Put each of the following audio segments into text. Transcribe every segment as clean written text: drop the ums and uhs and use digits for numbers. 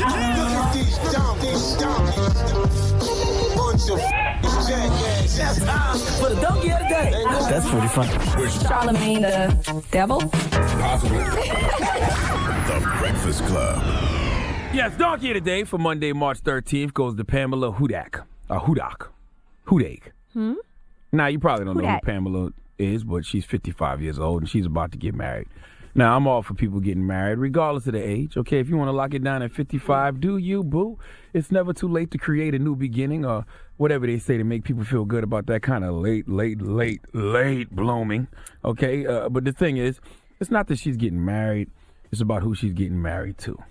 at these bunch of jackass. For the donkey of the day. That's pretty funny. Charlemagne the devil? Possibly. The Breakfast Club. Yes, donkey of the day for Monday, March 13th goes to Pamela Hudak. Hudak. Now, you probably don't know who Pamela is, but she's 55 years old and she's about to get married. Now, I'm all for people getting married, regardless of the age. Okay, if you want to lock it down at 55, do you, boo? It's never too late to create a new beginning or whatever they say to make people feel good about that kind of late blooming. Okay, but the thing is, it's not that she's getting married. It's about who she's getting married to.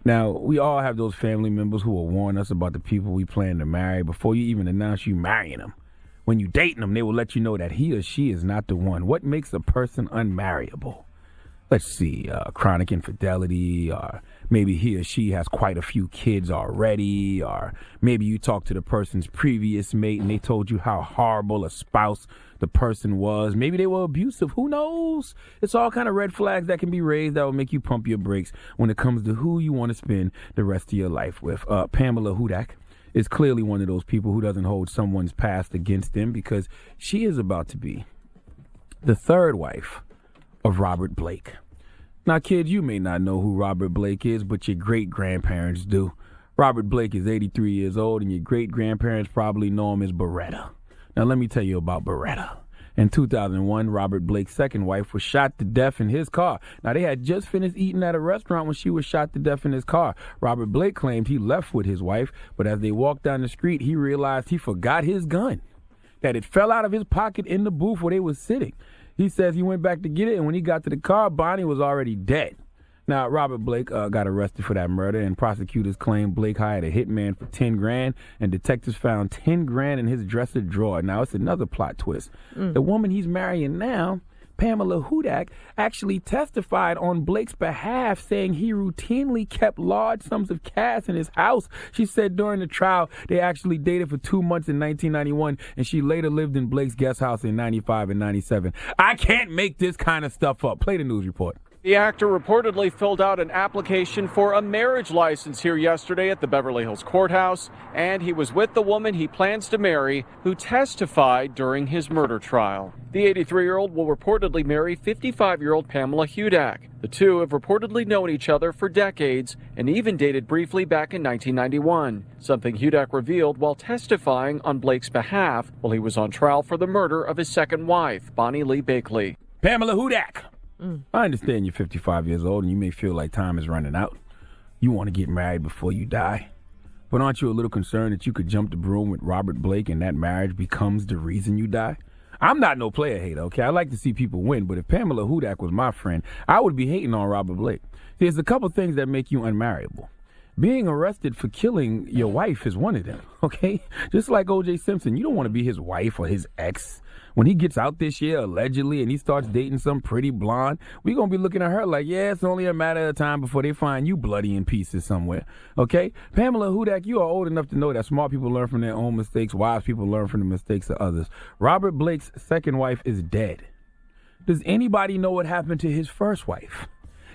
Now, we all have those family members who will warn us about the people we plan to marry before you even announce you marrying them. When you dating them, they will let you know that he or she is not the one. What makes a person unmarriable? Let's see, chronic infidelity, or maybe he or she has quite a few kids already, or maybe you talked to the person's previous mate and they told you how horrible a spouse the person was. Maybe they were abusive. Who knows? It's all kind of red flags that can be raised that will make you pump your brakes when it comes to who you want to spend the rest of your life with. Pamela Hudak is clearly one of those people who doesn't hold someone's past against them because she is about to be the third wife of Robert Blake. Now, kids, you may not know who Robert Blake is, but your great-grandparents do. Robert Blake is 83 years old, and your great-grandparents probably know him as Beretta. Now, let me tell you about Beretta. In 2001, Robert Blake's second wife was shot to death in his car. Now, they had just finished eating at a restaurant when she was shot to death in his car. Robert Blake claimed he left with his wife, but as they walked down the street, he realized he forgot his gun, that it fell out of his pocket in the booth where they were sitting. He says he went back to get it, and when he got to the car, Bonnie was already dead. Now, Robert Blake got arrested for that murder, and prosecutors claim Blake hired a hitman for $10,000, and detectives found $10,000 in his dresser drawer. Now, it's another plot twist. The woman he's marrying now, Pamela Hudak, actually testified on Blake's behalf, saying he routinely kept large sums of cash in his house. She said during the trial, they actually dated for 2 months in 1991, and she later lived in Blake's guest house in 95 and 97. I can't make this kind of stuff up. Play the news report. The actor reportedly filled out an application for a marriage license here yesterday at the Beverly Hills courthouse, and he was with the woman he plans to marry, who testified during his murder trial. The 83-year-old will reportedly marry 55-year-old Pamela Hudak. The two have reportedly known each other for decades and even dated briefly back in 1991, something Hudak revealed while testifying on Blake's behalf while he was on trial for the murder of his second wife, Bonnie Lee Bakley. Pamela Hudak. I understand you're 55 years old and you may feel like time is running out. You want to get married before you die. But aren't you a little concerned that you could jump the broom with Robert Blake and that marriage becomes the reason you die? I'm not no player hater, okay? I like to see people win, but if Pamela Hudak was my friend, I would be hating on Robert Blake. There's a couple things that make you unmarriable. Being arrested for killing your wife is one of them, okay? Just like O.J. Simpson, you don't want to be his wife or his ex. When he gets out this year, allegedly, and he starts dating some pretty blonde, we're going to be looking at her like, yeah, it's only a matter of time before they find you bloody in pieces somewhere, okay? Pamela Hudak, you are old enough to know that smart people learn from their own mistakes, wise people learn from the mistakes of others. Robert Blake's second wife is dead. Does anybody know what happened to his first wife?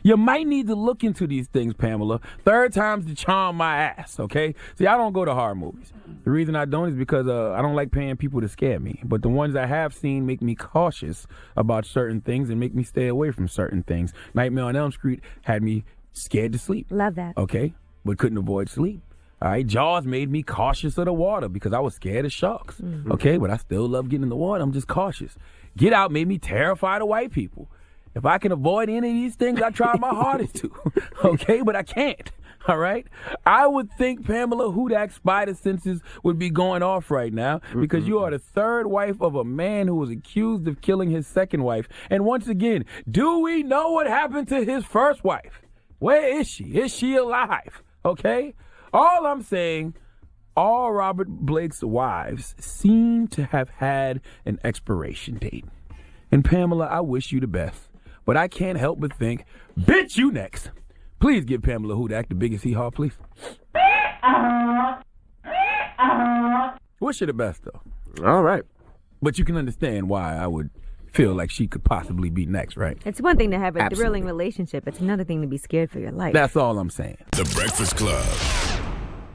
You might need to look into these things, Pamela. Third time's the charm, my ass, okay? See, I don't go to horror movies. The reason I don't is because I don't like paying people to scare me. But the ones I have seen make me cautious about certain things and make me stay away from certain things. Nightmare on Elm Street had me scared to sleep. Love that. Okay, but couldn't avoid sleep. All right, Jaws made me cautious of the water because I was scared of sharks. Okay, but I still love getting in the water. I'm just cautious. Get Out made me terrified of white people. If I can avoid any of these things, I try my hardest to, okay? But I can't, all right? I would think Pamela Hudak's spider senses would be going off right now because you are the third wife of a man who was accused of killing his second wife. And once again, do we know what happened to his first wife? Where is she? Is she alive, okay? All I'm saying, all Robert Blake's wives seem to have had an expiration date. And Pamela, I wish you the best. But I can't help but think, bitch, you next. Please give Pamela Hudak the biggest hee-haw, please. Wish you the best, though. All right. But you can understand why I would feel like she could possibly be next, right? It's one thing to have a Absolutely. thrilling relationship. It's another thing to be scared for your life. That's all I'm saying. The Breakfast Club.